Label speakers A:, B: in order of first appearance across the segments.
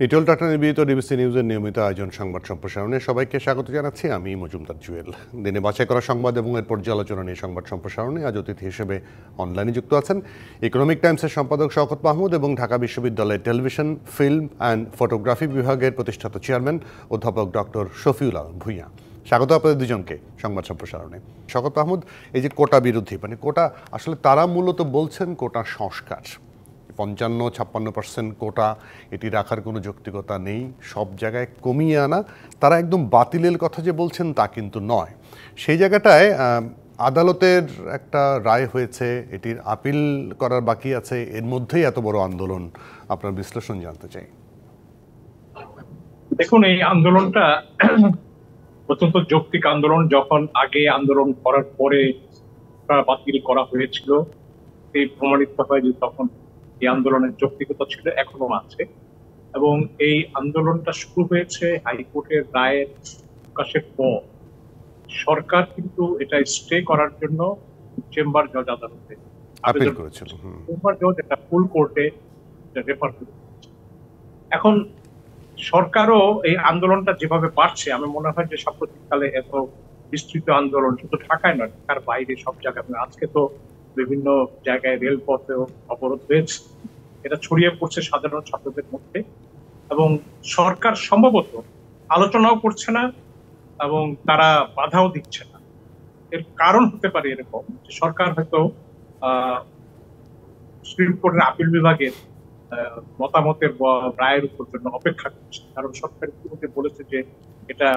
A: ইটল tata নিবেদিত DBC নিউজের নিয়মিত আয়োজন সংবাদ সম্প্রসারণে সবাইকে স্বাগত জানাচ্ছি। আমি মজুমদার জুয়েল। দিনে বাছাই করা সংবাদ এবং এর পর্যালোচনা নিয়ে সংবাদ সম্প্রসারণে আজ অতিথি হিসেবে অনলাইনে যুক্ত আছেন ইকোনমিক টাইমসের সম্পাদক শওকত মাহমুদ এবং ঢাকা বিশ্ববিদ্যালয়ের টেলিভিশন, ফিল্ম অ্যান্ড ফটোগ্রাফি বিভাগের প্রতিষ্ঠাতা চেয়ারম্যান অধ্যাপক ডক্টর শফিউল আলম ভূঁইয়া। স্বাগত আপনাদের দুজনকে সংবাদ সম্প্রসারণে। শওকত মাহমুদ, এই যে কোটা বিরোধী, মানে কোটা আসলে তারা মূলত বলছেন কোটা সংস্কার, 55-56% কোটা এটি রাখার কোনো যৌক্তিকতা নেই, সব জায়গায় কমিয়ে আনা। তারা একদম বাতিলের কথা যে বলছেন তা কিন্তু নয়। সেই জায়গাটায় আদালতের একটা রায় হয়েছে, এটির আপিল করার বাকি আছে, এর মধ্যেই এত বড় আন্দোলন। আপনার বিশ্লেষণ জানতে চাই।
B: দেখুন, এই আন্দোলনটা অত্যন্ত যৌক্তিক আন্দোলন। যখন আগে আন্দোলন করার পরে বাতিল করা হয়েছিল, এই প্রমাণিত হয় যে তখন এই আন্দোলনের যৌক্তিকতা ছিল, এখনো আছে। এবং এই আন্দোলনটা শুরু হয়েছে হাইকোর্টের রায়ের প্রকাশের পর। সরকার কিন্তু এটা স্টে করার জন্য চেম্বার জজ আদালতে
A: আপিল
B: আবেদন
A: করেছিল।
B: চেম্বার জজ এটা ফুল কোর্টে রেফার করেছে। এখন সরকারও এই আন্দোলনটা যেভাবে বাড়ছে, আমি মনে হয় যে সাম্প্রতিককালে এত বিস্তৃত আন্দোলন শুধু ঢাকায় নয়, ঢাকার বাইরে সব জায়গায়, আজকে তো বিভিন্ন জায়গায় রেলপথেও অবরোধ হয়েছে, এটা ছড়িয়ে পড়ছে সাধারণ ছাত্রদের মধ্যে। এবং সরকার সম্ভবত আলোচনাও করছে না এবং তারা বাধাও দিচ্ছে না। এর কারণ হতে পারে এরকম যে সরকার হয়তো সুপ্রিম কোর্টের আপিল বিভাগের মতামতের রায়ের উপর জন্য অপেক্ষা করছে। কারণ সরকার ইতিমধ্যে বলেছে যে এটা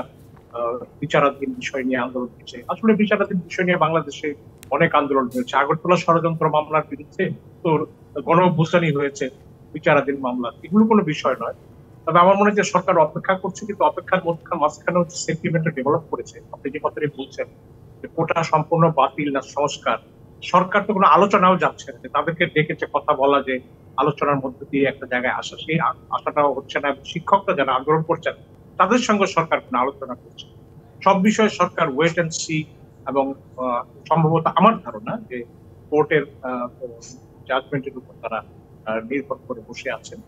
B: বিচারাধীন বিষয় নিয়ে আন্দোলন হচ্ছে। আসলে বিচারাধীন বিষয় নিয়ে বাংলাদেশে অনেক আন্দোলন হয়েছে। আগরতলা ষড়যন্ত্র মামলার বিরুদ্ধে তো গণ অভ্যুত্থানই হয়েছে, বিচারাধীন মামলা, এগুলো কোনো বিষয় নয়। তবে আমার মনে হয় যে সরকার অপেক্ষা করছে, কিন্তু অপেক্ষার মাঝখানে হচ্ছে সেন্টিমেন্টটা ডেভেলপ করেছে। আপনি যে কথাটি বলছেন যে কোটা সম্পূর্ণ বাতিল না সংস্কার, সরকার তো কোনো আলোচনাও যাচ্ছে না। তাদেরকে ডেকেছে কথা বলা, যে আলোচনার মধ্যে দিয়ে একটা জায়গায় আসা, সেই আশাটাও হচ্ছে না। শিক্ষকরা যারা আন্দোলন করছেন তাদের সঙ্গে সরকার কোনো আলোচনা করছে। সব বিষয়ে সরকার ওয়েট অ্যান্ড সি, এবং সম্ভবত আমার ধারণা যে কোর্টের জাজমেন্টের উপর তারা নির্ভর করে বসে আছেন।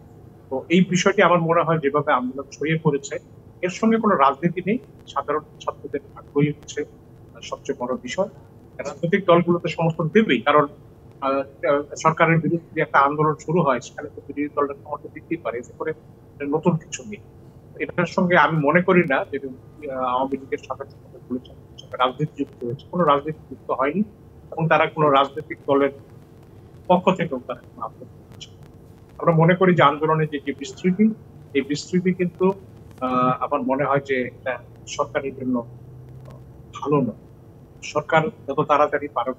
B: তো এই বিষয়টি আমার মনে হয় যেভাবে আন্দোলন ছড়িয়ে পড়েছে, এর সঙ্গে কোনো রাজনীতি নেই। সাধারণ ছাত্রদের আগ্রহী হচ্ছে সবচেয়ে বড় বিষয়। রাজনৈতিক দলগুলোতে সমর্থন দেবেই, কারণ সরকারের বিরুদ্ধে একটা আন্দোলন শুরু হয়, সেখানে তো বিরোধী দলের সমর্থন দিতেই পারে, এতে করে নতুন কিছু নেই। এটার সঙ্গে আমি মনে করি না যে আওয়ামী লীগের সাথে বলেছেন রাজনীতি যুক্ত হয়েছে, কোনো রাজনীতি যুক্ত হয়নি। এবং তারা কোনো রাজনৈতিক দলের পক্ষ থেকেও তারা আমরা মনে করি যে আন্দোলনের যে বিস্তৃতি, এই বিস্তৃতি কিন্তু আমার মনে হয় যে এটা সরকারের জন্য ভালো নয়। সরকার যত তাড়াতাড়ি পারো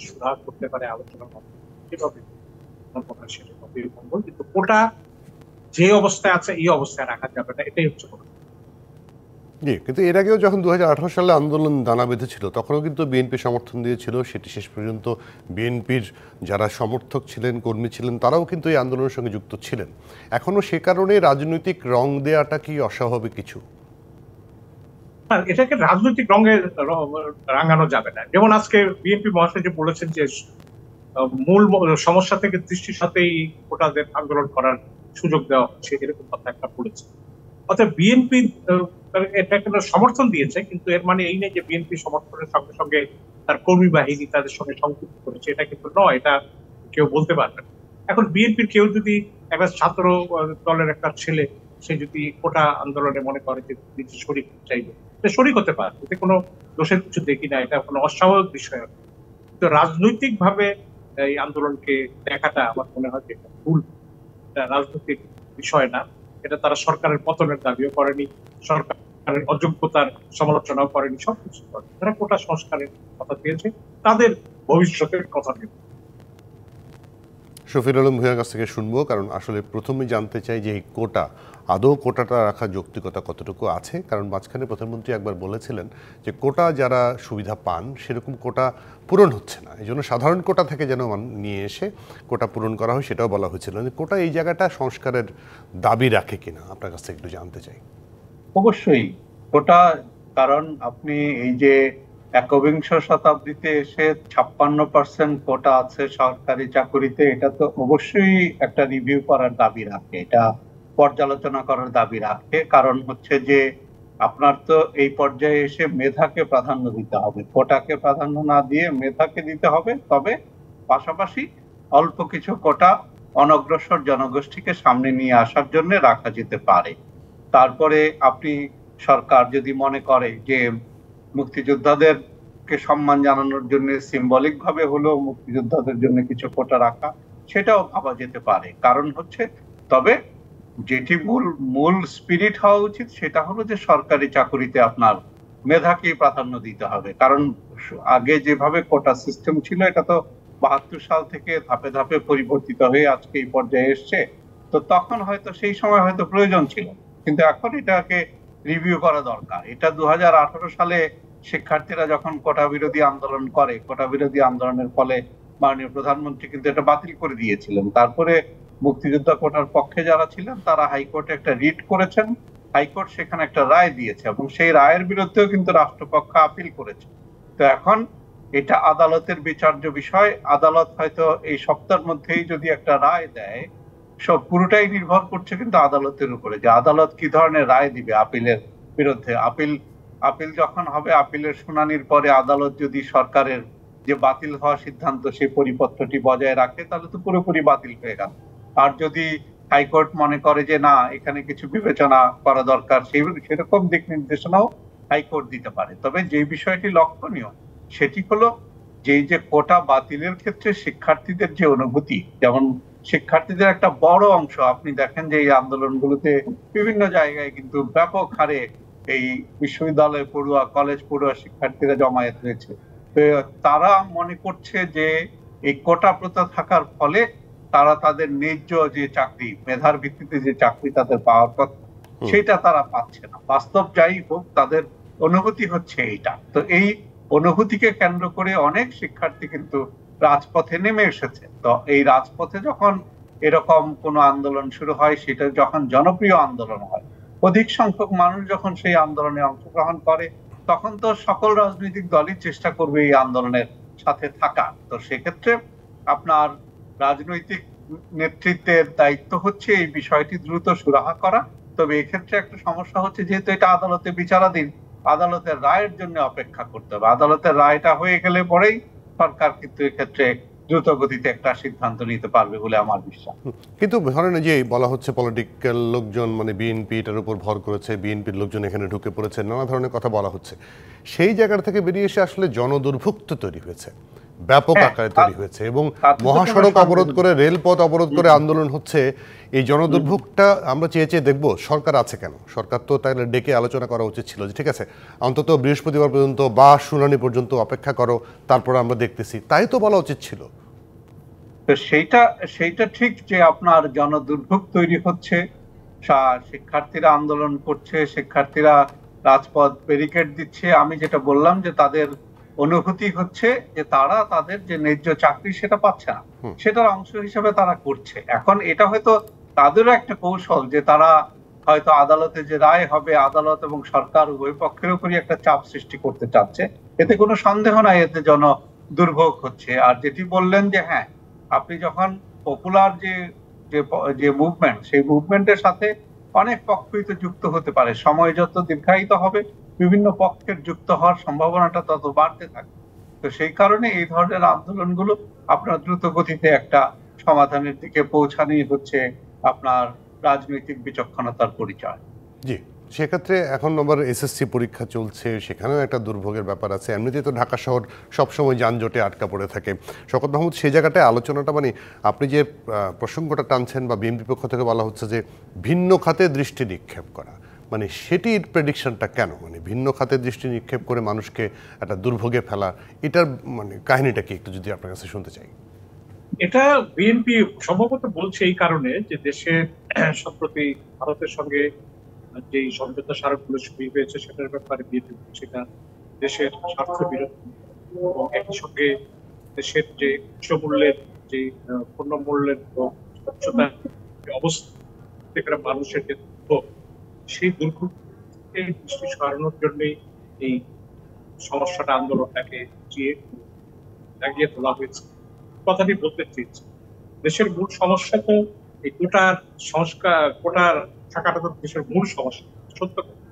B: সুরাহা করতে পারে আলোচনার মাধ্যমে, সেভাবে সেটা মঙ্গল। কিন্তু কোটা যে অবস্থায় আছে এই অবস্থায় রাখা যাবে না, এটাই হচ্ছে কথা।
A: জি, কিন্তু এর আগেও যখন 2018 সালে আন্দোলন দানা বেঁধেছিল তখনও কিন্তু বিএনপি সমর্থন দিয়েছিল। সেটি শেষ পর্যন্ত বিএনপির যারা সমর্থক ছিলেন, কর্মী ছিলেন, তারাও কিন্তু এই আন্দোলনের সঙ্গে যুক্ত ছিলেন। এখনও সে কারণে রাজনৈতিক রং দেওয়াটা কি অস্বাভাবিক কিছু?
B: এটাকে রাজনৈতিক রঙে রাঙানো যাবে না। যেমন আজকে বিএনপি মহাসচিব বলেছেন যে মূল সমস্যা থেকে দৃষ্টির সাথেই কোটাদের আন্দোলন করার সুযোগ দেওয়া হচ্ছে, এরকম কথা একটা বলেছে। অর্থাৎ বিএনপি এটা একটা সমর্থন দিয়েছে, কিন্তু এর মানে এই নেই যে বিএনপি সমর্থনের সঙ্গে সঙ্গে তার কর্মী বাহিনী তাদের সঙ্গে সংযুক্ত করেছে, এটা কিন্তু নয়। এটা কেউ বলতে পারবে না। এখন বিএনপির কেউ যদি একটা ছাত্র দলের একটা ছেলে, সে যদি কোটা আন্দোলনে মনে করে যে নিজে শরিক চাইবে, সে শরিক হতে পারে, এতে কোনো দোষের কিছু দেখি না, এটা কোনো অস্বাভাবিক বিষয়। তো রাজনৈতিক ভাবে এই আন্দোলনকে দেখাটা আমার মনে হয় যে ভুল। এটা রাজনৈতিক বিষয় না। এটা তারা সরকারের পতনের দাবিও করেনি, সরকারের অযোগ্যতার সমালোচনাও করেনি, সবকিছু করে তারা কোটা সংস্কারের কথা দিয়েছে, তাদের ভবিষ্যতের কথা ভেবে।
A: শফিউল আলম ভূঁইয়ার কাছ থেকে শুনবো, কারণ আসলে প্রথমে জানতে চাই যে এই কোটা, আদৌ কোটাটা রাখার যৌক্তিকতা কতটুকু আছে। কারণ মাঝখানে প্রধানমন্ত্রী একবার বলেছিলেন যে কোটা যারা সুবিধা পান সেরকম কোটা পূরণ হচ্ছে না, এই জন্য সাধারণ কোটা থেকে যেন নিয়ে এসে কোটা পূরণ করা হয়, সেটাও বলা হয়েছিল। কোটা এই জায়গাটা সংস্কারের দাবি রাখে কিনা আপনার কাছ থেকে একটু জানতে চাই।
C: অবশ্যই কোটা, কারণ আপনি এই যে একবিংশ শতাব্দীতে এসে 56% কোটা আছে সরকারি চাকুরিতে, এটা তো অবশ্যই একটা রিভিউ করার দাবি রাখে। এটা পর্যালোচনা করার দাবি রাখে। কারণ হচ্ছে যে আপনার তো এই পর্যায়ে এসে মেধাকে প্রাধান্য দিতে হবে, কোটাকে প্রাধান্য না দিয়ে মেধাকে দিতে হবে। তবে পাশাপাশি অল্প কিছু কোটা অনগ্রসর জনগোষ্ঠীকে সামনে নিয়ে আসার জন্য রাখা যেতে পারে। তারপরে আপনি সরকার যদি মনে করে যে মুক্তিযোদ্ধাদেরকে সম্মান জানানোর জন্য সিম্বলিক ভাবে হলেও মুক্তিযোদ্ধাদের জন্য কিছু কোটা রাখা, সেটাও ভাবা যেতে পারে। কারণ হচ্ছে, তবে যেটি মূল স্পিরিট হওয়া উচিত সেটা হলো যে সরকারি চাকুরিতে আপনার মেধাকেই প্রাধান্য দিতে হবে। কারণ আগে যেভাবে কোটা সিস্টেম ছিল, এটা তো 72 সাল থেকে ধাপে ধাপে পরিবর্তিত হয়ে আজকে এই পর্যায়ে এসছে। তো তখন হয়তো সেই সময় হয়তো প্রয়োজন ছিল, কিন্তু এখন এটাকে রিভিউ করা দরকার। এটা 2018 সালে শিক্ষার্থীরা যখন কোটা বিরোধী আন্দোলন করে, কোটা বিরোধী আন্দোলনের ফলে মাননীয় প্রধানমন্ত্রী কিন্তু এটা বাতিল করে দিয়েছিলেন। তারপরে মুক্তিযোদ্ধা কোটার পক্ষে যারা ছিলেন তারা হাইকোর্টে একটা রিট করেছেন, হাইকোর্ট সেখানে একটা রায় দিয়েছে এবং সেই রায়ের বিরুদ্ধেও কিন্তু রাষ্ট্রপক্ষ আপিল করেছে। তো এখন এটা আদালতের বিচার্য বিষয়। আদালত হয়তো এই সপ্তাহের মধ্যেই যদি একটা রায় দেয়, সব পুরোটাই নির্ভর করছে কিন্তু আদালতের উপরে, যে আদালত কি ধরনের রায় দিবে আপিলের বিরুদ্ধে। আপিল যখন হবে, আপিলের শুনানির পরে আদালত যদি সরকারের যে বাতিল হওয়া সিদ্ধান্ত সেই পরিপত্রটি বজায় রাখে, তাহলে তো পুরোপুরি বাতিল হয়ে গেল। আর যদি হাইকোর্ট মনে করে যে না, এখানে কিছু বিবেচনা করা দরকার, সেরকম দিক নির্দেশনাও হাইকোর্ট দিতে পারে। তবে যে বিষয়টি লক্ষণীয় সেটি হলো যে কোটা বাতিলের ক্ষেত্রে শিক্ষার্থীদের যে অনুভূতি, যেমন শিক্ষার্থীদের একটা বড় অংশ আপনি দেখেন যে এই আন্দোলনগুলোতে বিভিন্ন জায়গায় কিন্তু ব্যাপক হারে এই বিশ্ববিদ্যালয় পড়ুয়া, কলেজ পড়ুয়া শিক্ষার্থীরা জমায়েত হয়েছে। তো তারা মনে করছে যে এই কোটা প্রথা থাকার ফলে তারা তাদের ন্যায্য যে চাকরি, মেধার ভিত্তিতে যে চাকরি তাদের পাওয়ার কথা, সেটা তারা পাচ্ছে না। বাস্তব যাই হোক, তাদের অনুভূতি হচ্ছে এইটা। তো এই অনুভূতিকে কেন্দ্র করে অনেক শিক্ষার্থী কিন্তু রাজপথে নেমে এসেছে। তো এই রাজপথে যখন এরকম কোনো আন্দোলন শুরু হয়, সেটা যখন জনপ্রিয় আন্দোলন হয়, অধিক সংখ্যক মানুষ যখন সেই আন্দোলনে অংশগ্রহণ করে, তখন তো সকল রাজনৈতিক দলই চেষ্টা করবে এই আন্দোলনের সাথে থাকা। তো সেক্ষেত্রে আপনার রাজনৈতিক নেতৃত্বের দায়িত্ব হচ্ছে এই বিষয়টি দ্রুত সুরাহা করা। তবে এক্ষেত্রে একটা সমস্যা হচ্ছে, যেহেতু এটা আদালতে বিচারাধীন, আদালতের রায়ের জন্য অপেক্ষা করতে হবে। আদালতের রায়টা হয়ে গেলে পরেই সরকার কিন্তু এক্ষেত্রে দ্রুত গতিতে একটা সিদ্ধান্ত নিতে পারবে বলে আমার বিশ্বাস।
A: কিন্তু ধরেন যে বলা হচ্ছে পলিটিক্যাল লোকজন, মানে বিএনপি এটার উপর ভর করেছে, বিএনপির লোকজন এখানে ঢুকে পড়েছে, নানা ধরনের কথা বলা হচ্ছে। সেই জায়গা থেকে বেরিয়ে এসে আসলে জনদুর্ভুক্ত তৈরি হয়েছে, ব্যাপক আকারে তৈরি হয়েছে, এবং মহাসড়ক অবরোধ করে, রেলপথ অবরোধ করে আন্দোলন হচ্ছে। এই জনদুর্ভোগটা আমরা চেয়ে চেয়ে দেখবো সরকার আছে কেন? সরকার তো তাহলে ডেকে আলোচনা করা উচিত ছিল যে ঠিক আছে, অন্তত বৃহস্পতিবার পর্যন্ত বা শুনানি পর্যন্ত অপেক্ষা করো, তারপর আমরা দেখতেছি, তাই তো বলা উচিত ছিল।
C: তো সেইটা ঠিক যে আপনার জনদুর্ভোগ তৈরি হচ্ছে, শিক্ষার্থীরা আন্দোলন করছে, শিক্ষার্থীরা রাজপথ ব্যারিকেড দিচ্ছে। আমি যেটা বললাম যে তাদের অনুভূতি হচ্ছে যে তারা তাদের যে ন্যায্য চাকরি সেটা পাচ্ছে না, সেটার অংশ হিসেবে তারা করছে। এখন এটা হয়তো তাদেরও একটা কৌশল যে তারা হয়তো আদালতে যে রায় হবে, আদালত এবং সরকার উভয় পক্ষের উপরই একটা চাপ সৃষ্টি করতে চাচ্ছে। এতে কোনো সন্দেহ নাই, এতে জন দুর্ভোগ হচ্ছে। আর যেটি বললেন যে হ্যাঁ, আপনি যখন পপুলার যে মুভমেন্ট, সেই মুভমেন্টের সাথে অনেক পক্ষই তো যুক্ত হতে পারে। সময় যত দীর্ঘায়িত হবে, বিভিন্ন পক্ষের যুক্ত হওয়ার সম্ভাবনাটা তত বাড়তে থাকে। তো সেই কারণে এই ধরনের আন্দোলনগুলো আপনার দ্রুত গতিতে একটা সমাধানের দিকে পৌঁছানোই হচ্ছে আপনার রাজনৈতিক বিচক্ষণতার পরিচয়।
A: জি, সেক্ষেত্রে এখন আবার এসএসসি পরীক্ষা চলছে, সেখানেও একটা দুর্ভোগের ব্যাপার আছে। এমনিতেই তো ঢাকা শহর সবসময় যানজটে আটকা পড়ে থাকে। শওকত মাহমুদ, সেই জায়গাটায় আলোচনাটা, মানে আপনি যে প্রসঙ্গটা টানছেন বা বিএনপি পক্ষ থেকে বলা হচ্ছে যে ভিন্ন খাতে দৃষ্টি নিক্ষেপ করা, মানে সেটির প্রেডিকশনটা কেন? মানে ভিন্ন খাতে দৃষ্টি নিক্ষেপ করে মানুষকে একটা দুর্ভোগে ফেলা, এটার মানে কাহিনীটা কি একটু যদি আপনার কাছে শুনতে চাই।
B: এটা বিএনপি সম্ভবত বলছে এই কারণে যে দেশে সম্প্রতি ভারতের সঙ্গে যে সমঝোতা স্মারকগুলো শুরু হয়েছে, সেটার ব্যাপারে বিএনপি সেটা দেশের স্বার্থ বিরোধী, এবং একই সঙ্গে দেশের যে উচ্চ মূল্যের যে পণ্য মূল্যের স্বচ্ছতা অবস্থা, মানুষের যে দুর্ভোগ, সেই দুর্ভোগকে দৃষ্টি সরানোর জন্যই এই সমস্যাটা, আন্দোলনটাকে লাগিয়ে তোলা হয়েছে। কথাটি বলতে চেয়েছি, দেশের মূল সমস্যা তো এই কোটার সংস্কার, কোটার থাকাটা তো দেশের মূল সমস্যা, সত্য কথা।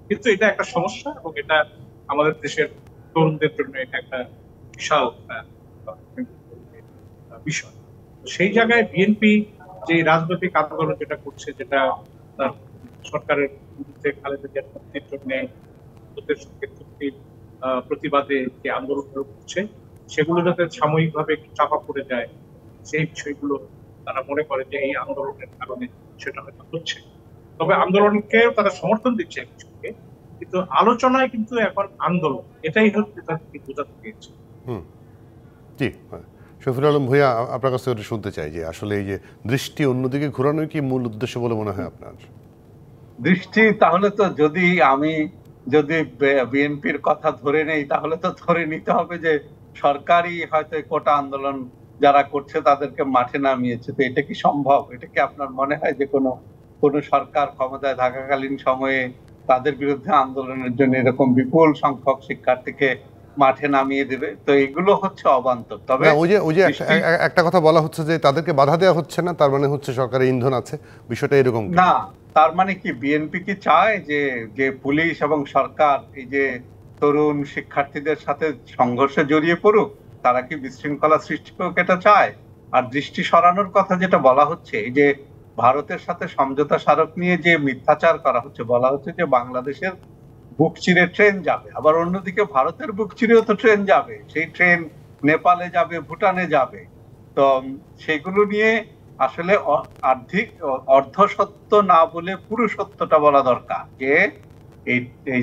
B: কিন্তু এটা একটা সমস্যা এবং এটা আমাদের দেশের তরুণদের জন্য এটা একটা বিশাল বিষয়। সেই জায়গায় বিএনপি যে রাজনৈতিক আন্দোলন যেটা করছে, যেটা তার সরকারের বিরুদ্ধে খালেদা জিয়ার মুক্তির জন্য ভারতের সঙ্গে চুক্তির প্রতিবাদে যে আন্দোলন করছে, সেগুলো যাতে সাময়িকভাবে একটু চাপা পড়ে যায়, সেই বিষয়গুলো তারা মনে করে যে এই আন্দোলনের কারণে সেটা হয়তো হচ্ছে। তবে আন্দোলনকে তারা সমর্থন দিচ্ছে এক বিষয়কে, কিন্তু আলোচনায় কিন্তু এখন আন্দোলন, এটাই হচ্ছে তাদেরকে বোঝাতে পেরেছে।
A: জি, শফিউল আলম ভূঁইয়া, আপনার কাছে ওটা শুনতে চাই যে আসলে এই যে দৃষ্টি অন্যদিকে ঘোরানোই কি মূল উদ্দেশ্য বলে মনে হয় আপনার?
C: দৃষ্টি তাহলে তো যদি বিএনপির কথা ধরে নেই, তাহলে তো ধরে নিতে হবে যে সরকারই হয়তো কোটা আন্দোলন যারা করছে তাদেরকে মাঠে নামিয়েছে। তো এটা কি সম্ভব? এটা কি আপনার মনে হয় যে কোনো সরকার ক্ষমতায় থাকাকালীন সময়ে তাদের বিরুদ্ধে আন্দোলনের জন্য এরকম বিপুল সংখ্যক শিক্ষার্থীকে মাঠে নামিয়ে দেবে? তো এগুলো হচ্ছে অবান্তর। তবে
A: না, ওই যে একটা কথা বলা হচ্ছে যে তাদেরকে বাধা দেওয়া হচ্ছে না, তার মানে হচ্ছে সরকারের ইন্ধন আছে, বিষয়টা এরকম
C: না, তার মানে কি বিএনপি কি চায় যে যে পুলিশ এবং সরকার এই যে তরুণ শিক্ষার্থীদের সাথে সংঘর্ষে জড়িয়ে পড়ুক? তারা কি বিশৃঙ্খলা সৃষ্টি হোক এটা চায়? আর দৃষ্টি সরানোর কথা যেটা বলা হচ্ছে, এই যে ভারতের সাথে সমঝোতা স্মারক নিয়ে যে মিথ্যাচার করা হচ্ছে, বলা হচ্ছে যে বাংলাদেশের বুক চিরে ট্রেন যাবে, আবার অন্যদিকে ভারতের বুক চিরেও তো ট্রেন যাবে, সেই ট্রেন নেপালে যাবে, ভুটানে যাবে। তো সেগুলো নিয়ে আসলে অর্ধ সত্য না বলে পুরো সত্যটা বলা দরকার,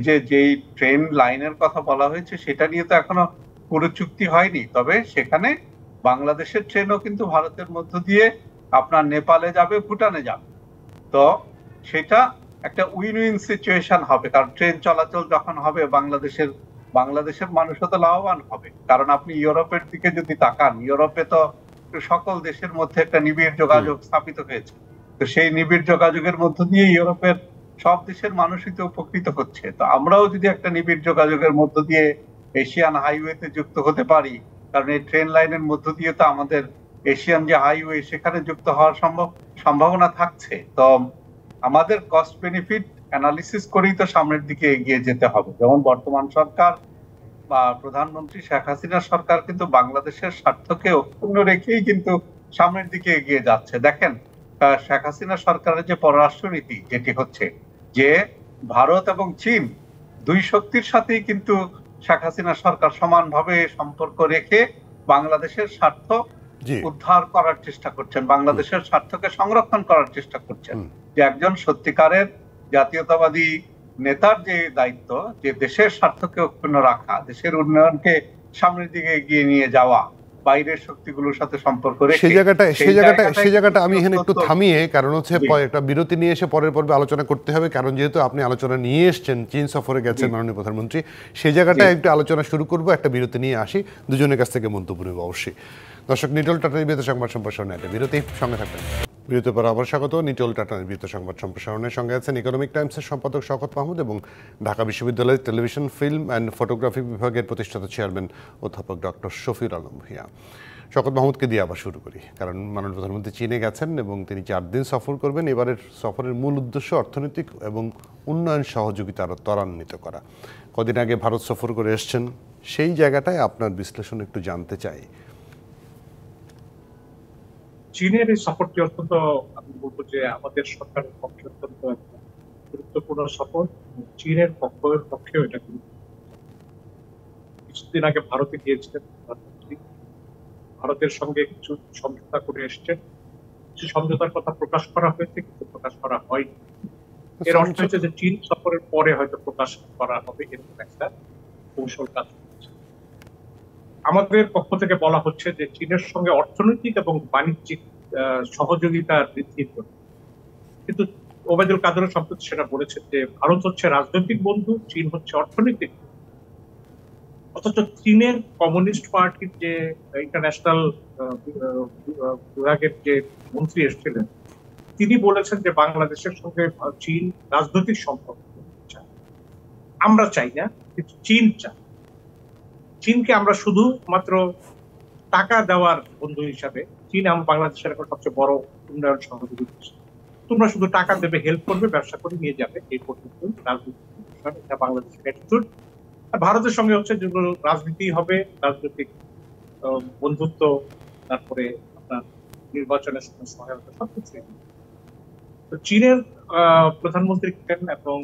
C: যে যেই ট্রেন লাইনের কথা বলা হয়েছে সেটা নিয়ে তো এখনো পুরো চুক্তি হয়নি। তবে সেখানে বাংলাদেশের ট্রেনও কিন্তু ভারতের মধ্য দিয়ে আপনার নেপালে যাবে, ভুটানে যাবে। তো সেটা একটা উইন উইন সিচুয়েশন হবে, কারণ ট্রেন চলাচল যখন হবে বাংলাদেশের মানুষও তো লাভবান হবে। কারণ আপনি ইউরোপের দিকে যদি তাকান, ইউরোপে তো সকল দেশের মধ্যে একটা নিবিড় যোগাযোগ স্থাপিত হয়েছে। তো সেই নিবিড় যোগাযোগের মধ্য দিয়ে ইউরোপের সব দেশের মানুষই তো উপকৃত হচ্ছে। তো আমরাও যদি একটা নিবিড় যোগাযোগের মধ্য দিয়ে এশিয়ান হাইওয়েতে যুক্ত হতে পারি, কারণ এই ট্রেন লাইনের মধ্য দিয়ে তো আমাদের এশিয়ান যে হাইওয়ে সেখানে যুক্ত হওয়ার সম্ভাবনা থাকছে। তো আমাদের কস্ট বেনিফিট অ্যানালিসিস করেই তো সামনের দিকে এগিয়ে যেতে হবে। যেমন বর্তমান সরকার বা প্রধানমন্ত্রী শেখ হাসিনার সরকার কিন্তু বাংলাদেশের স্বার্থকে অক্ষুণ্ণ রেখেই কিন্তু সামনের দিকে এগিয়ে যাচ্ছে। দেখেন, শেখ হাসিনা সরকারের যে পররাষ্ট্রনীতি যেটি হচ্ছে, যে ভারত এবং চীন দুই শক্তির সাথেই কিন্তু শেখ হাসিনা সরকার সমানভাবে সম্পর্ক রেখে বাংলাদেশের স্বার্থ উদ্ধার করার চেষ্টা করছেন, বাংলাদেশের স্বার্থকে সংরক্ষণ করার চেষ্টা করছেন। যে একজন সত্যিকারের জাতীয়তাবাদী নেতার যে দায়িত্ব, যে দেশের স্বার্থকে অক্ষুণ্ণ রাখা, দেশের উন্নয়নকে সামনের দিকে এগিয়ে নিয়ে যাওয়া, বাইরের শক্তিগুলোর সাথে সম্পর্ক রেখে,
A: সেই জায়গাটা আমি এখানে একটু থামিয়ে, কারণ হচ্ছে একটা বিরতি নিয়ে এসে পরের পর্বে আলোচনা করতে হবে, কারণ যেহেতু আপনি আলোচনা নিয়ে এসেছেন, চীন সফরে গেছেন মাননীয় প্রধানমন্ত্রী, সেই জায়গাটা একটু আলোচনা শুরু করবো, একটা বিরতি নিয়ে আসি, দুজনের কাছ থেকে মন্তব্য নেব অবশ্যই। দর্শক, নিটল টাটা নির্বাচিত সংবাদ সম্প্রসারণে একটা বিরতি, সঙ্গে থাকবেন। বিরতির পর আবার স্বাগত। নিটল টাটা নির্বাচিত সংবাদ সম্প্রসারণের সঙ্গে আছেন ইকোনমিক টাইমসের সম্পাদক শওকত মাহমুদ এবং ঢাকা বিশ্ববিদ্যালয়ের টেলিভিশন, ফিল্ম অ্যান্ড ফটোগ্রাফি বিভাগের প্রতিষ্ঠাতা চেয়ারম্যান অধ্যাপক ডক্টর শফিউল আলম ভূঁইয়া। শওকত মাহমুদকে দিয়ে আবার শুরু করি, কারণ মাননীয় প্রধানমন্ত্রী চীনে গেছেন এবং তিনি 4 দিন সফর করবেন। এবারের সফরের মূল উদ্দেশ্য অর্থনৈতিক এবং উন্নয়ন সহযোগিতা আরও ত্বরান্বিত করা। কদিন আগে ভারত সফর করে এসছেন, সেই জায়গাটায় আপনার বিশ্লেষণ একটু জানতে চাই।
B: চীনের এই সফরটি অত্যন্ত, আমি বলবো যে আমাদের সরকারের পক্ষে অত্যন্ত গুরুত্বপূর্ণ সফর। চীনের পক্ষেও এটা কিছুদিন আগে ভারতে গিয়েছিলেন প্রধানমন্ত্রী, ভারতের সঙ্গে কিছু সমঝোতা করে এসছেন, কিছু সমঝোতার কথা প্রকাশ করা হয়েছে, কিন্তু প্রকাশ করা হয়নি। এর অর্থ হচ্ছে যে চীন সফরের পরে হয়তো প্রকাশ করা হবে, এরকম একটা কৌশল কাজ করছে। আমাদের পক্ষ থেকে বলা হচ্ছে যে চীনের সঙ্গে অর্থনৈতিক এবং বাণিজ্যিক সহযোগিতা বৃদ্ধির জন্য, কিন্তু ওবায়দুল কাদের সম্প্রতি সেটা বলেছেন যে ভারত হচ্ছে রাজনৈতিক বন্ধু, চীন হচ্ছে অর্থনৈতিক। অথচ চীনের কমিউনিস্ট পার্টির যে ইন্টারন্যাশনাল বিভাগের যে মন্ত্রী এসেছিলেন, তিনি বলেছেন যে বাংলাদেশের সঙ্গে চীন রাজনৈতিক সম্পর্ক চায়। আমরা চাই না, কিন্তু চীন চায়। চীনকে আমরা শুধু মাত্র টাকা দেওয়ার বন্ধু হিসাবে, চীন বাংলাদেশের এখন সবচেয়ে বড় উন্নয়ন সহযোগী দেশ। তোমরা শুধু টাকা দেবে, হেল্প করবে, ব্যবসা করে নিয়ে যাবে, এই পর্যন্ত রাজনীতি। এটা বাংলাদেশের অ্যাটিটিউড। ভারতের সঙ্গে হচ্ছে যেগুলো রাজনীতি হবে, রাজনৈতিক বন্ধুত্ব, তারপরে আপনার নির্বাচনের সময় সহায়তা, সবকিছু। তো চীনের প্রধানমন্ত্রী এবং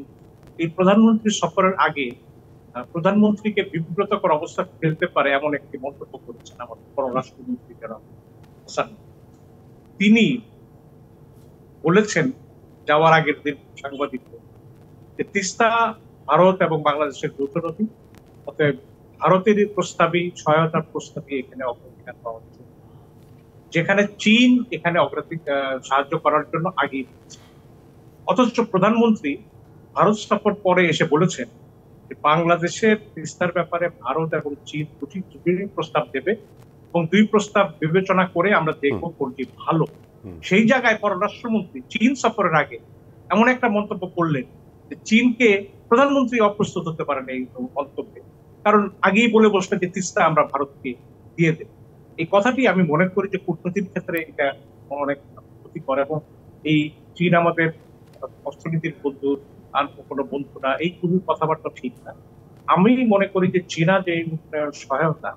B: এই প্রধানমন্ত্রী সফরের আগে প্রধানমন্ত্রীকে বিব্রতকর অবস্থা ফেলতে পারে এমন একটি মন্তব্য করেছেন আমাদের পররাষ্ট্রমন্ত্রী জনাব হাসান। তিনি বলেছেন যাওয়ার আগের দিন সাংবাদিকদের যে তিস্তা ভারত এবং বাংলাদেশের যৌথ নদী, অতএব ভারতের প্রস্তাবী সহায়তার প্রস্তাবই এখানে অগ্রাধিকার পাওয়া উচিত, যেখানে চীন এখানে সাহায্য করার জন্য আগিয়ে দিচ্ছে। অথচ প্রধানমন্ত্রী ভারত সফর পরে এসে বলেছেন যে বাংলাদেশের তিস্তার ব্যাপারে ভারত এবং চীন দুটি প্রস্তাব দেবে এবং দুই প্রস্তাব বিবেচনা করে আমরা দেখবো কোনটি ভালো। সেই জায়গায় পররাষ্ট্রমন্ত্রী চীন সফরের আগে এমন একটা মন্তব্য করলেন যে চীনকে প্রধানমন্ত্রী অপ্রস্তুত হতে পারেন এই মন্তব্যে, কারণ আগেই বলে বসলেন যে তিস্তা আমরা ভারতকে দিয়ে দেব। এই কথাটি আমি মনে করি যে কূটনীতির ক্ষেত্রে এটা অনেক ক্ষতিকর, এবং এই চীন আমাদের অর্থনীতির বন্ধু, আর কোনো বন্ধু না, এই খুবই কথাবার্তা ঠিক না। আমি মনে করি যে চীনা যে সহায়তা,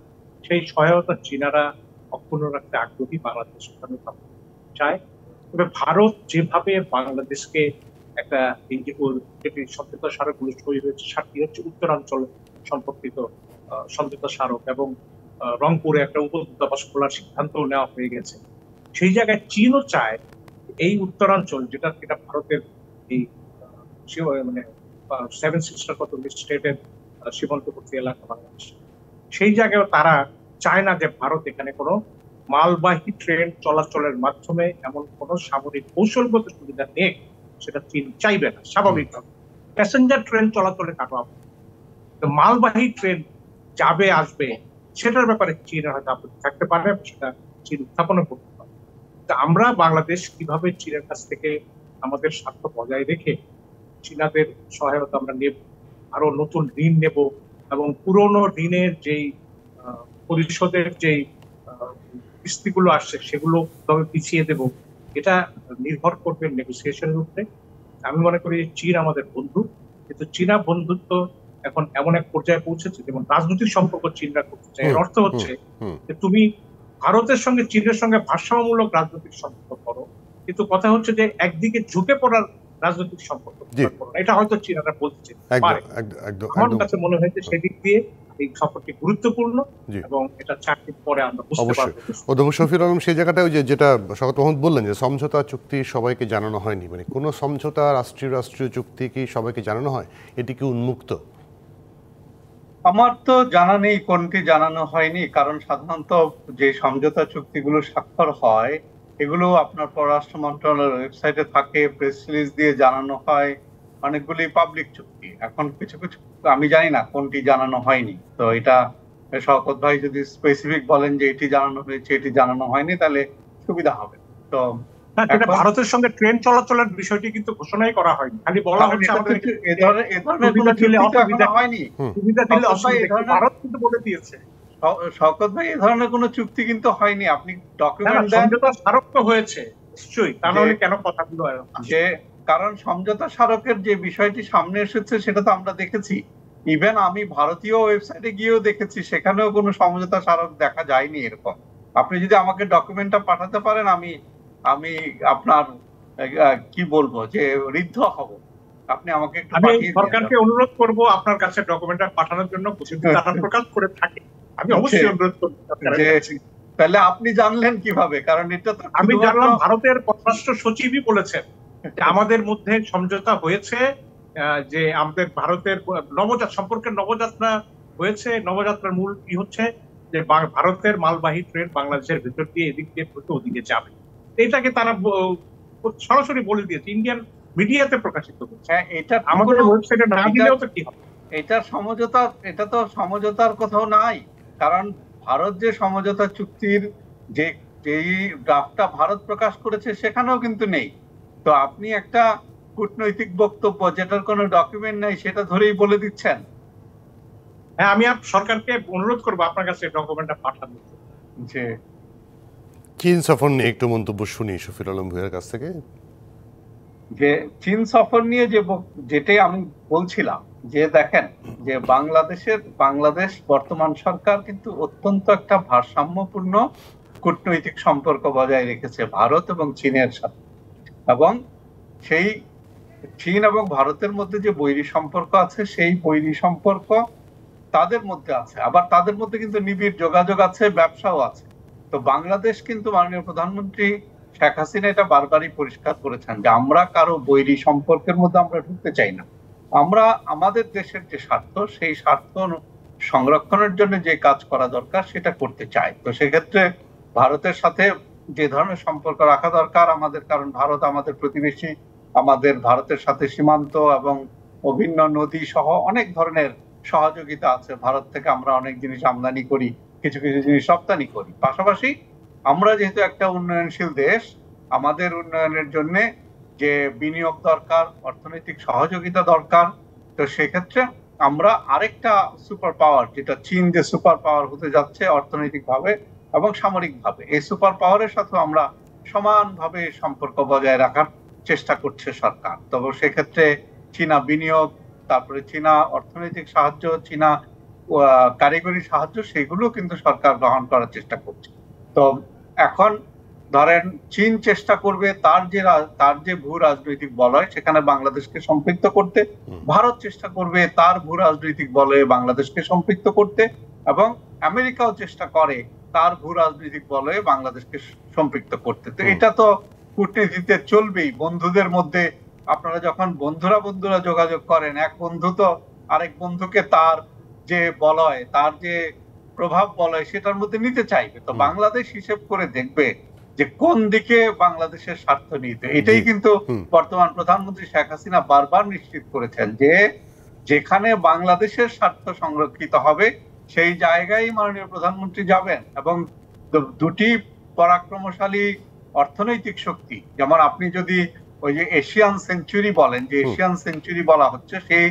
B: সেই সহায়তা চীনারা অক্ষুণ্ণ রাখতে আগ্রহী, বাংলাদেশ চায়। তবে ভারত যেভাবে বাংলাদেশকে একটা যেটি সমঝোতা স্মারকগুলো সই হয়েছে, 7টি হচ্ছে উত্তরাঞ্চল সম্পর্কিত সমঝোতা স্মারক, এবং রংপুরে একটা উপদূতাবাস খোলার সিদ্ধান্ত নেওয়া হয়ে গেছে। সেই জায়গায় চীনও চায় এই উত্তরাঞ্চল, যেটা ভারতের এই মানে 7 সিস্টার কত স্টেটের সীমান্তবর্তী এলাকা বাংলাদেশ, সেই জায়গায় তারা চায় না যে ভারত এখানে কোনো মালবাহী ট্রেন চলাচলের মাধ্যমে এমন কোন সামরিক কৌশলগত সুবিধা নেই, সেটা চীন চাইবে না স্বাভাবিকভাবে। প্যাসেঞ্জার ট্রেন চলাচলে কাটা হবে, তো মালবাহী ট্রেন যাবে আসবে সেটার ব্যাপারে চীনের হয়তো আপত্তি থাকতে পারে, সেটা চীন উত্থাপন করতে পারে। তা আমরা বাংলাদেশ কিভাবে চীনের কাছ থেকে আমাদের স্বার্থ বজায় রেখে চীনাদের সহায়তা আমরা নেব, আরো নতুন ঋণ নেব, এবং পুরনো ঋণের যেই পরিশোধের যেই কিস্তিগুলো আসছে সেগুলো তবে পিছিয়ে দেব, এটা নির্ভর করবে নেগোসিয়েশনের উপরে। আমি মনে করি চীন আমাদের বন্ধু, কিন্তু চীনা বন্ধুত্ব এখন এমন এক পর্যায়ে পৌঁছেছে যেমন রাজনৈতিক সম্পর্ক চীনরা করতে চায়। এর অর্থ হচ্ছে যে তুমি ভারতের সঙ্গে চীনের সঙ্গে ভারসাম্যমূলক রাজনৈতিক সম্পর্ক করো, কিন্তু কথা হচ্ছে যে একদিকে ঝুঁকে পড়ার রাজনৈতিক সম্পর্ক করো, এটা হয়তো চীনারা বলছে। আমার কাছে মনে হয়েছে সেদিক দিয়ে এই সফরটি গুরুত্বপূর্ণ, এবং এটা 4 দিন পরে আমরা বুঝতে পারবো।
A: অধ্যাপক শফিউল আলম, সেই জায়গাটায় যেটা শওকত মাহমুদ বললেন যে সমঝোতা চুক্তি সবাইকে জানানো হয়নি, মানে কোনো সমঝোতা রাষ্ট্রীয় চুক্তি কি সবাইকে জানানো হয়? এটি কি উন্মুক্ত?
C: আমার তো জানা নেই কোনটি জানানো হয়নি, কারণ সাধারণত যে সমঝোতা চুক্তিগুলো স্বাক্ষর হয় এগুলো আপনার পররাষ্ট্র মন্ত্রণালয়ের ওয়েবসাইটে থাকে, প্রেস রিলিজ দিয়ে জানানো হয়, অনেকগুলি পাবলিক চুক্তি। এখন কিছু কিছু আমি জানি না কোনটি জানানো হয়নি, তো এটা শওকত ভাই যদি স্পেসিফিক বলেন যে এটি জানানো হয়েছে এটি জানানো হয়নি তাহলে সুবিধা হবে। তো
B: ভারতের সঙ্গে ট্রেন চলাচলের বিষয়টি কিন্তু ঘোষণাই করা হয়নি, খালি বলা হচ্ছে আমাদের
C: এই ধরনের কোনো চুক্তি এখনো হয়নি।
B: ভারত কিন্তু বলে দিয়েছে।
C: শওকত ভাই, এই ধরনের কোনো চুক্তি কিন্তু হয়নি। আপনি ডকুমেন্ট দেন,
B: সমঝোতা স্মারক তো হয়েছে নিশ্চয়ই, তাহলে কেন কথাগুলো
C: যে কারণ সমঝোতা স্মারকের যে বিষয়টি সামনে এসেছে সেটা তো আমরা দেখেছি। ইভেন আমি ভারতীয় ওয়েবসাইটে গিয়েও দেখেছি, সেখানেও কোনো সমঝোতা স্মারক দেখা যায়নি এরকম। আপনি যদি আমাকে ডকুমেন্টটা পাঠাতে পারেন, আমি আপনার কি বলবো যে ঋদ্ধ হব। আপনি আমাকে একটু
B: পাঠিয়ে দিন। সরকারকে অনুরোধ করব আপনার কাছে ডকুমেন্টটা পাঠানোর জন্য, যদি তারা প্রকাশ করে থাকে আমি অবশ্যই অনুরোধ করব।
C: তাহলে আপনি জানলেন কিভাবে? কারণ এটা তো
B: আমি জানলাম ভারতের পররাষ্ট্র সচিবই বলেছেন যে আমাদের মধ্যে সমঝোতা হয়েছে, যে আমাদের ভারতের সম্পর্কের নবযাত্রা হয়েছে। নবযাত্রার মূল কি হচ্ছে যে ভারতের মালবাহী ট্রেন বাংলাদেশের ভেতর দিয়ে এদিক দিয়ে ওদিকে যাবে। এটাকে তারা সরাসরি বলে দিয়েছে, ইন্ডিয়ান মিডিয়াতে প্রকাশিত হচ্ছে।
C: এটা
B: আমাদের ওয়েবসাইটে না দিলেও তো কি হবে?
C: এটা তো সমঝোতার কোথাও নাই, কারণ ভারত যে সমঝোতা চুক্তির যেই ড্রাফটটা ভারত প্রকাশ করেছে সেখানেও কিন্তু নেই। তো আপনি একটা কূটনৈতিক বক্তব্য যেটার কোনো ডকুমেন্ট নেই সেটা ধরেই বলে দিচ্ছেন।
B: হ্যাঁ, আমি সরকারকে অনুরোধ করবো আপনার কাছে ডকুমেন্টটা পাঠানোর।
A: চীন সফর নিয়ে একটু মন্তব্য শুনি শফিউল আলম ভূঁইয়ার কাছ থেকে।
C: যে চীন সফর নিয়ে যেটাই আমি বলছিলাম, যে দেখেন যে বাংলাদেশ বর্তমান সরকার কিন্তু অত্যন্ত একটা ভারসাম্যপূর্ণ কূটনৈতিক সম্পর্ক বজায় রেখেছে ভারত এবং চীনের সাথে। এবং সেই চীন এবং ভারতের মধ্যে যে বৈরী সম্পর্ক আছে, সেই বৈরী সম্পর্ক তাদের মধ্যে আছে, আবার তাদের মধ্যে কিন্তু নিবিড় যোগাযোগ আছে, ব্যবসাও আছে। তো বাংলাদেশ কিন্তু মাননীয় প্রধানমন্ত্রী শেখ হাসিনা এটা বারবারই পরিষ্কার করেছেন যে আমরা কারো বৈরী সম্পর্কের মধ্যে আমরা ঢুকতে চাই না। আমরা আমাদের দেশের যে স্বার্থ, সেই স্বার্থ সংরক্ষণের জন্য যে কাজ করা দরকার সেটা করতে চাই। তো সেক্ষেত্রে ভারতের সাথে যে ধরনের সম্পর্ক রাখা দরকার আমাদের, কারণ ভারত আমাদের প্রতিবেশী, আমাদের ভারতের সাথে সীমান্ত এবং অভিন্ন নদী সহ অনেক ধরনের সহযোগিতা আছে। ভারত থেকে আমরা অনেক জিনিস আমদানি করি, কিছু কিছু জিনিস রপ্তানি করি। পাশাপাশি আমরা যেহেতু একটা উন্নয়নশীল দেশ, আমাদের উন্নয়নের জন্য যে বিনিয়োগ দরকার, অর্থনৈতিক সহযোগিতা দরকার। তো সেক্ষেত্রে আমরা আরেকটা সুপার পাওয়ার, যেটা চীন যে সুপার পাওয়ার হতে যাচ্ছে অর্থনৈতিকভাবে এবং সামরিকভাবে, এই সুপার পাওয়ারের সাথে আমরা সমানভাবে সম্পর্ক বজায় রাখার চেষ্টা করছে সরকার। তবে সেক্ষেত্রে চীনা বিনিয়োগ, তারপরে চীনা অর্থনৈতিক সাহায্য, চীনা কারিগরি সাহায্য, সেগুলো কিন্তু সরকার গ্রহণ করার চেষ্টা করছে। তো এখন ধরেন চীন চেষ্টা করবে তার যে ভূ রাজনৈতিক বলয় সেখানে বাংলাদেশকে সম্পৃক্ত করতে, ভারত চেষ্টা করবে তার ভূ রাজনৈতিক বলয়ে বাংলাদেশকে সম্পৃক্ত করতে, এবং আমেরিকাও চেষ্টা করে তার ভূ রাজনৈতিক বলয়ে বাংলাদেশকে সম্পৃক্ত করতে। তো এটা তো কূটনীতিতে চলবেই। বন্ধুদের মধ্যে আপনারা যখন বন্ধুরা যোগাযোগ করেন, এক বন্ধু তো আরেক বন্ধুকে তার যে বলয়, তার যে প্রভাব বলয় সেটার মধ্যে নিতে চাইবে। তো বাংলাদেশ হিসেব করে দেখবে যে কোন দিকে বাংলাদেশের স্বার্থ নিতে। এটাই কিন্তু বর্তমান প্রধানমন্ত্রী শেখ হাসিনা বারবার নিশ্চিত করেছেন যে যেখানে বাংলাদেশের স্বার্থ সংরক্ষিত হবে সেই জায়গায় মাননীয় প্রধানমন্ত্রী যাবেন। এবং দুটি পরাক্রমশালী অর্থনৈতিক শক্তি, যেমন আপনি যদি ওই যে এশিয়ান সেঞ্চুরি বলেন, যে এশিয়ান সেঞ্চুরি বলা হচ্ছে, সেই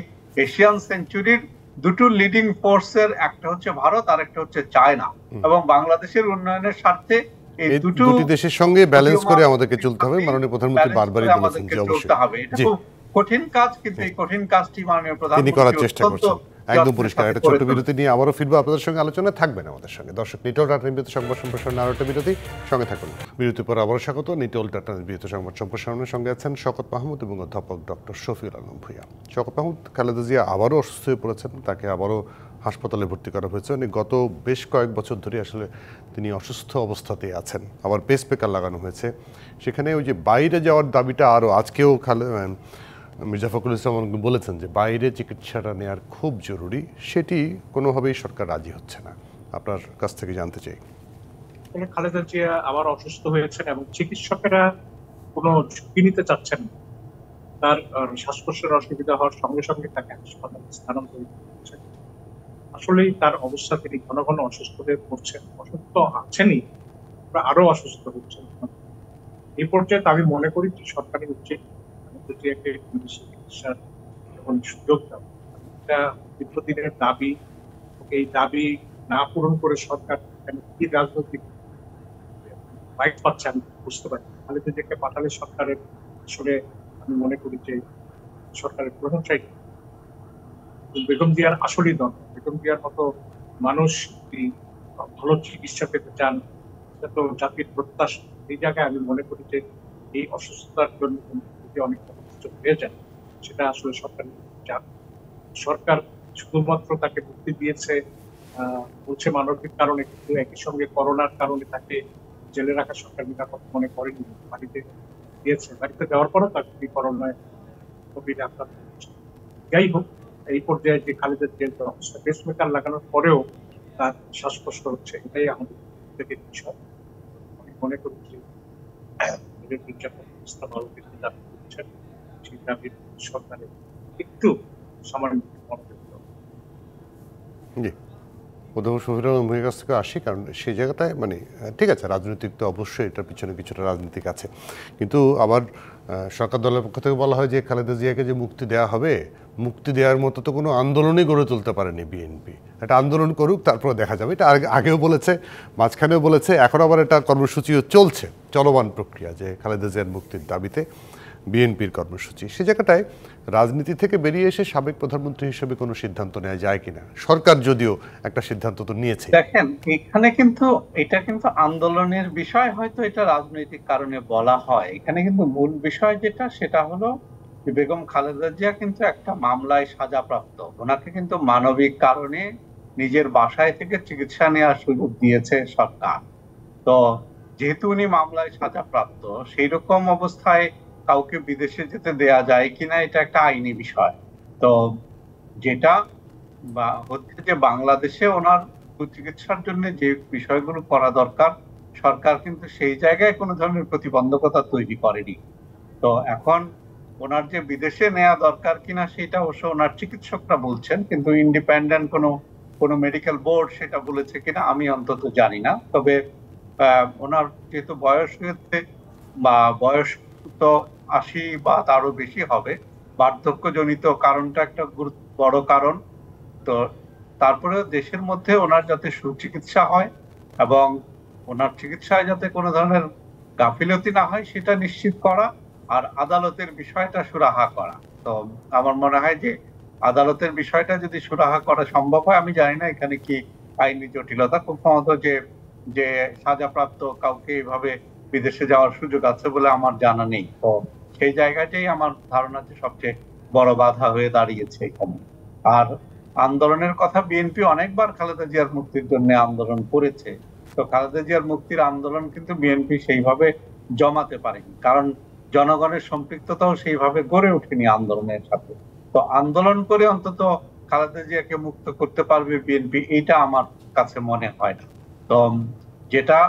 C: এশিয়ান সেঞ্চুরির দুটো লিডিং ফোর্সের একটা হচ্ছে ভারত আর একটা হচ্ছে চায়না। এবং বাংলাদেশের উন্নয়নের স্বার্থে এই দুটি
A: দেশের সঙ্গে ব্যালেন্স করে আমাদেরকে চলতে হবে। মাননীয় প্রধানমন্ত্রী বারবারই বলেছেন যে অবশ্যই
C: এটা খুব কঠিন কাজ, কিন্তু এই কঠিন কাজটি মাননীয় প্রধানমন্ত্রী
A: তিনি করার চেষ্টা করছেন। একদম পরিষ্কার। একটা ছোট্ট বিরতি নিয়ে আবারও ফিরবো আপনাদের সঙ্গে, আলোচনা থাকবেন আমাদের সঙ্গে। দর্শক, নিটল ডাটা নির্মিত সংবাদ সম্প্রসারণ আরো একটা বিরতি, সঙ্গে থাকুন। বিরতির পর আবারও স্বাগত। নিটল ডাটা নির্মিত সংবাদ সম্প্রসারণের সঙ্গে আছেন শওকত মাহমুদ এবং অধ্যাপক ডক্টর শফিউল আলম ভূঁইয়া। শওকত মাহমুদ, খালেদা জিয়া আবারও অসুস্থ হয়ে পড়েছেন, তাকে আবারও হাসপাতালে ভর্তি করা হয়েছে। গত বেশ কয়েক বছর ধরে আসলে তিনি অসুস্থ অবস্থাতেই আছেন, আবার পেসমেকার লাগানো হয়েছে। সেখানে ওই যে বাইরে যাওয়ার দাবিটা আরও, আজকেও মির্জা ফখরুল ইসলাম বলেছেন যে বাইরে চিকিৎসাটা নেওয়ার খুব জরুরি, সেটি কোনোভাবেই সরকার রাজি হচ্ছে না। আপনার কাছ থেকে জানতে চাই।
B: খালেদা জিয়া আবার অসুস্থ হয়েছেন এবং চিকিৎসকেরা কোনো ঝুঁকি নিতে চাচ্ছেন না। তার শ্বাসকষ্টের অসুবিধা হওয়ার সঙ্গে সঙ্গে তাকে হাসপাতালে স্থানান্তরিত করছেন। আসলেই তার অবস্থা, তিনি ঘন ঘন অসুস্থ হয়ে পড়ছেন, অসুস্থ আছেনই, আরো অসুস্থ হচ্ছেন। এই পর্যায়ে আমি মনে করি যে সরকারের উচিত চিকিৎসার সুযোগ দেওয়া। এটা দীর্ঘদিনের দাবি। এই দাবি না পূরণ করে সরকার কি রাজনৈতিক বাইক পাচ্ছে আমি বুঝতে পারি। খালেদা জিয়াকে পাঠালে সরকারের আসলে আমি মনে করি যে সরকারের প্রশংসাই। বেগম জিয়ার আসলেই দরকার। বেগম জিয়ার মতো মানুষ ভালো চিকিৎসা পেতে চান, সেটা তো জাতির প্রত্যাশা। এই জায়গায় আমি মনে করি যে এই অসুস্থতার জন্য অনেকটা হয়ে যায়, সেটা আসলে সরকার চান। সরকার শুধুমাত্র তাকে মুক্তি দিয়েছে বলছে মানবিক কারণে, কিন্তু একই সঙ্গে করোনার কারণে তাকে জেলে রাখা সরকার নিরাপদ মনে করেনি। বাড়িতে দিয়েছে, বাড়িতে দেওয়ার পরও তাকে করোনায় কোভিড আক্রান্ত হচ্ছে। যাই হোক, এই পর্যায়ে যে খালেদা জিয়ার অবস্থা, পেসমেকার লাগানোর পরেও তার শ্বাসকষ্ট হচ্ছে, এটাই আমাদের থেকে বিষয়। আমি মনে করি যে
A: জি, অধ্যাপক শফিকুল আলম ভূঁইয়ার কাছ থেকে আসি, কারণ সেই জায়গাটায় মানে ঠিক আছে, রাজনৈতিক তো অবশ্যই এটার পিছনে কিছুটা রাজনীতিক আছে, কিন্তু আবার সরকার দলের পক্ষ থেকে বলা হয় যে খালেদা জিয়াকে যে মুক্তি দেওয়া হবে, মুক্তি দেওয়ার মতো তো কোনো আন্দোলনই গড়ে তুলতে পারেনি বিএনপি। এটা আন্দোলন করুক, তারপরে দেখা যাবে। এটা আগেও বলেছে, মাঝখানেও বলেছে, এখন আবার এটা কর্মসূচিও চলছে, চলমান প্রক্রিয়া, যে খালেদা জিয়ার মুক্তির দাবিতে বিএনপির কর্মসূচি। সে জায়গাটায় রাজনীতি থেকে বেরিয়ে এসে সাবেক প্রধানমন্ত্রী হিসেবে কোনো সিদ্ধান্ত নেওয়া যায় কিনা? সরকার যদিও একটা সিদ্ধান্ত তো নিয়েছে।
C: দেখেন, এখানে কিন্তু এটা কিন্তু আন্দোলনের বিষয়, হয়তো এটা রাজনৈতিক কারণে বলা হয়। এখানে কিন্তু মূল বিষয় যেটা, সেটা হলো যে বেগম খালেদা জিয়া কিন্তু একটা মামলায় সাজাপ্রাপ্ত। ওনাকে কিন্তু মানবিক কারণে নিজের বাসায় থেকে চিকিৎসা নেওয়ার সুযোগ দিয়েছে সরকার। তো যেহেতু উনি মামলায় সাজাপ্রাপ্ত, সেই রকম অবস্থায় কাউকে বিদেশে যেতে দেয়া যায় কিনা, এটা একটা আইনি বিষয়। তো যেটা বা হচ্ছে যে বাংলাদেশে ওনার চিকিৎসার জন্য যে বিষয়গুলো করা দরকার, সরকার কিন্তু সেই জায়গায় কোনো ধরনের প্রতিবন্ধকতা তৈরি করেনি। তো এখন ওনার যে বিদেশে নেওয়া দরকার কিনা, সেটা অবশ্য ওনার চিকিৎসকরা বলছেন, কিন্তু ইন্ডিপেন্ডেন্ট কোনো মেডিকেল বোর্ড সেটা বলেছে কিনা আমি অন্তত জানি না। তবে ওনার যেহেতু বয়স হয়েছে, বা বয়স তো ৮০ বা তারও বেশি হবে, বার্ধক্যজনিত কারণটা একটা বড় কারণ। তো তারপরে দেশের মধ্যে ওনার যাতে সুচিকিৎসা হয় এবং ওনার চিকিৎসায় যাতে কোনো ধরনের গাফিলতি না হয়, সেটা নিশ্চিত করা, আর আদালতের বিষয়টা সুরাহা করা। তো আমার মনে হয় যে আদালতের বিষয়টা যদি সুরাহা করা সম্ভব হয়, আমি জানি না এখানে কি আইনি জটিলতা, খুব সম্ভবত যে সাজাপ্রাপ্ত কাউকে এইভাবে বিদেশে যাওয়ার সুযোগ আছে বলে আমার জানা নেই। তো সেই জায়গাটাই আমার ধারণা যে সবচেয়ে বড় বাধা হয়ে দাঁড়িয়েছে এখানে। আর আন্দোলনের কথা, বিএনপি অনেকবার খালেদা জিয়ার মুক্তির জন্য আন্দোলন করেছে। তো খালেদা জিয়ার মুক্তির আন্দোলন কিন্তু বিএনপি সেইভাবে জমাতে পারেনি, কারণ জনগণের সম্পৃক্ততাও সেইভাবে গড়ে ওঠেনি আন্দোলনের সাথে। তো আন্দোলন করে অন্তত খালেদা জিয়াকে মুক্ত করতে পারবে বিএনপি, এইটা আমার কাছে মনে হয় না। তো যেটা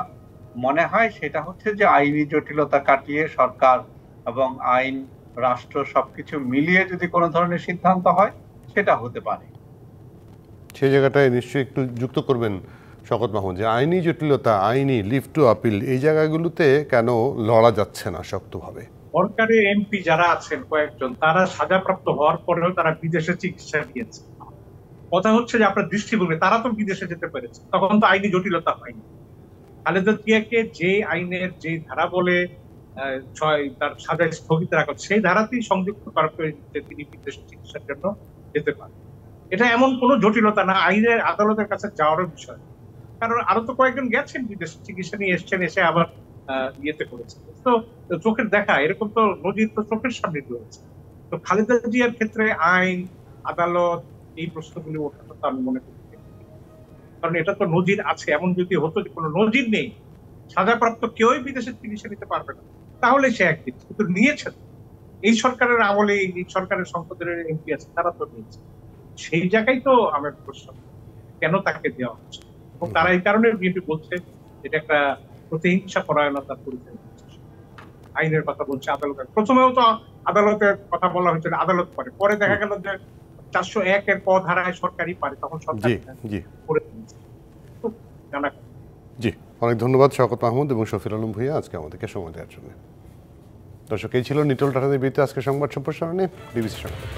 C: মনে হয় সেটা হচ্ছে যে আইনি জটিলতা কাটিয়ে সরকার এবং আইন, রাষ্ট্র সবকিছু মিলিয়ে যদি কোনো ধরনের সিদ্ধান্ত হয়, সেটা হতে পারে।
A: সেই জায়গাটায় নিশ্চয়ই একটু যুক্ত করবেন শওকত মাহমুদ, যে আইনি জটিলতা, আইনি লিভ টু আপিল, এই জায়গাগুলোতে কেন লড়া যাচ্ছে না শক্তভাবে?
B: সরকারি এমপি যারা আছেন কয়েকজন, তারা সাজাপ্রাপ্ত হওয়ার পরেও তারা বিদেশে চিকিৎসা নিয়েছে। কথা হচ্ছে যে আপনার দৃষ্টিভঙ্গি, তারা তো বিদেশে যেতে পেরেছে, তখন তো আইনি জটিলতা হয়নি। খালেদা জিয়াকে যে আইনের যে ধারা বলে তার সাজা স্থগিত রাখা, সেই ধারাতেই সংযুক্ত করা প্রয়োজন, তিনি বিদেশে চিকিৎসার জন্য যেতে পারেন। এটা এমন কোনো জটিলতা না, আইনের আদালতের কাছে যাওয়ারও বিষয়। কারণ আরো তো কয়েকজন গেছেন বিদেশে চিকিৎসা নিয়ে এসছেন, এসে আবার ইয়েতে করেছেন। তো চোখের দেখা, এরকম তো নজির তো চোখের সামনে রয়েছে। তো খালেদা জিয়ার ক্ষেত্রে আইন, আদালত, এই প্রশ্নগুলি ওঠাটা তো আমি মনে করি, কারণ এটা তো নজির আছে। এমন যদি হতো যে কোনো নজির নেই, সাজাপ্রাপ্ত কেউই বিদেশে চিকিৎসা নিতে পারবে না, তাহলে সে একদিন, কিন্তু নিয়েছে। এই সরকারের আমলে, এই সরকারের সংসদের এমপি আছে, তারা তো নিয়েছে। সেই জায়গায় তো আমার প্রশ্ন, কেন তাকে দেওয়া হচ্ছে? এবং তারা এই কারণে বিএনপি বলছে এটা একটা প্রতিহিংসা পরায়ণতার পরিচয় দিচ্ছে। আইনের কথা বলছে, আদালতের, প্রথমেও তো আদালতের কথা বলা হয়েছিল, আদালত করে, পরে দেখা গেল যে 401 এর ক ধারায় সরকারই পারে, তখন সরকার করে দিয়েছে।
A: জি, অনেক ধন্যবাদ শওকত মাহমুদ এবং শফিকুল আলম ভূঁইয়া আজকে আমাদেরকে সময় দেওয়ার জন্য। দর্শক, এই ছিল নিটল টাটাদের বিরুদ্ধে আজকে সংবাদ সম্প্রসারণে বিবিসি সংবাদ।